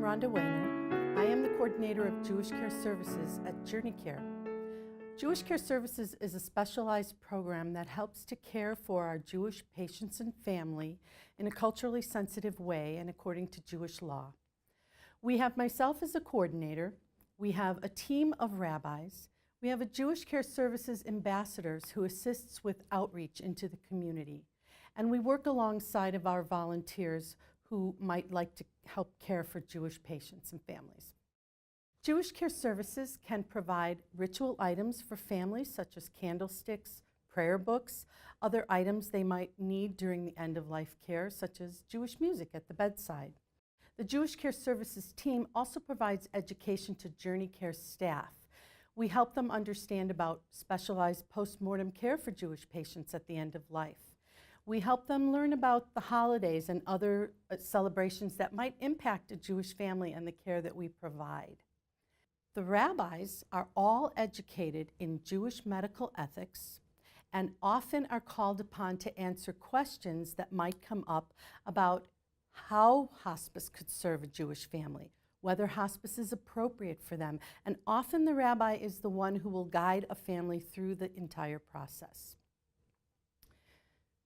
Rhonda Weiner. I am the coordinator of Jewish Care Services at JourneyCare. Jewish Care Services is a specialized program that helps to care for our Jewish patients and family in a culturally sensitive way and according to Jewish law. We have myself as a coordinator, we have a team of rabbis, we have a Jewish Care Services ambassadors who assists with outreach into the community, and we work alongside of our volunteers who might like to help care for Jewish patients and families. Jewish Care Services can provide ritual items for families such as candlesticks, prayer books, other items they might need during the end-of-life care such as Jewish music at the bedside. The Jewish Care Services team also provides education to JourneyCare staff. We help them understand about specialized post-mortem care for Jewish patients at the end of life. We help them learn about the holidays and other celebrations that might impact a Jewish family and the care that we provide. The rabbis are all educated in Jewish medical ethics and often are called upon to answer questions that might come up about how hospice could serve a Jewish family, whether hospice is appropriate for them, and often the rabbi is the one who will guide a family through the entire process.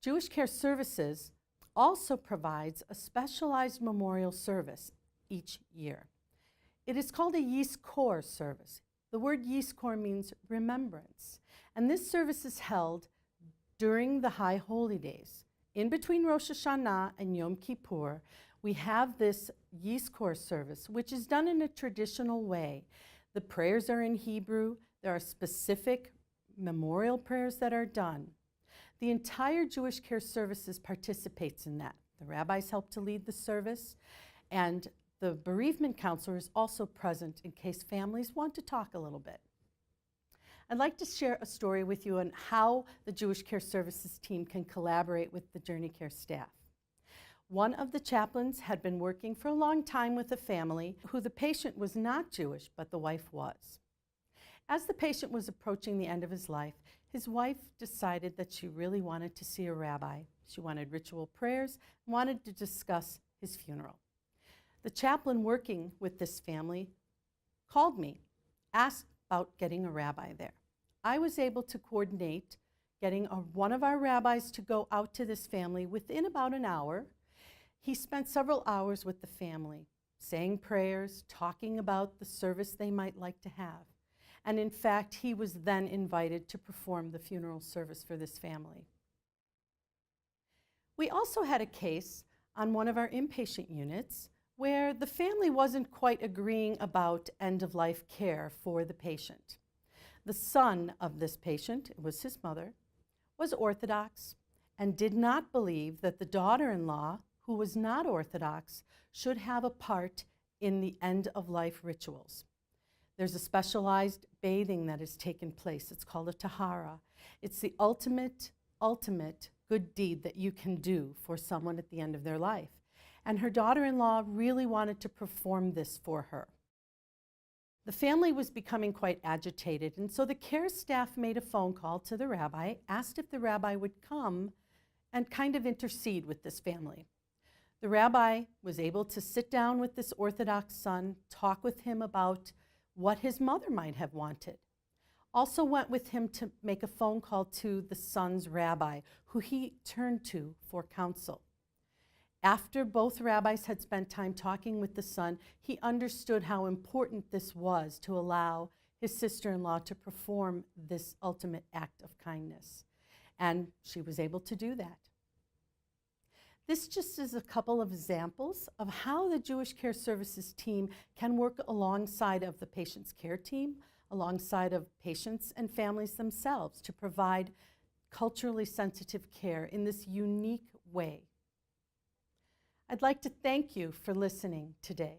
Jewish Care Services also provides a specialized memorial service each year. It is called a JourneyCare service. The word JourneyCare means remembrance, and this service is held during the High Holy Days. In between Rosh Hashanah and Yom Kippur, we have this JourneyCare service, which is done in a traditional way. The prayers are in Hebrew. There are specific memorial prayers that are done. The entire Jewish Care Services participates in that. The rabbis help to lead the service, and the bereavement counselor is also present in case families want to talk a little bit. I'd like to share a story with you on how the Jewish Care Services team can collaborate with the JourneyCare staff. One of the chaplains had been working for a long time with a family who the patient was not Jewish, but the wife was. As the patient was approaching the end of his life, his wife decided that she really wanted to see a rabbi. She wanted ritual prayers and wanted to discuss his funeral. The chaplain working with this family called me, asked about getting a rabbi there. I was able to coordinate getting one of our rabbis to go out to this family within about an hour. He spent several hours with the family, saying prayers, talking about the service they might like to have. And in fact, he was then invited to perform the funeral service for this family. We also had a case on one of our inpatient units where the family wasn't quite agreeing about end-of-life care for the patient. The son of this patient, it was his mother, was Orthodox and did not believe that the daughter-in-law, who was not Orthodox, should have a part in the end-of-life rituals. There's a specialized bathing that has taken place. It's called a tahara. It's the ultimate good deed that you can do for someone at the end of their life. And her daughter-in-law really wanted to perform this for her. The family was becoming quite agitated, and so the care staff made a phone call to the rabbi, asked if the rabbi would come and kind of intercede with this family. The rabbi was able to sit down with this Orthodox son, talk with him about what his mother might have wanted. Also went with him to make a phone call to the son's rabbi, who he turned to for counsel. After both rabbis had spent time talking with the son, he understood how important this was to allow his sister-in-law to perform this ultimate act of kindness. And she was able to do that. This just is a couple of examples of how the Jewish Care Services team can work alongside of the patient's care team, alongside of patients and families themselves to provide culturally sensitive care in this unique way. I'd like to thank you for listening today.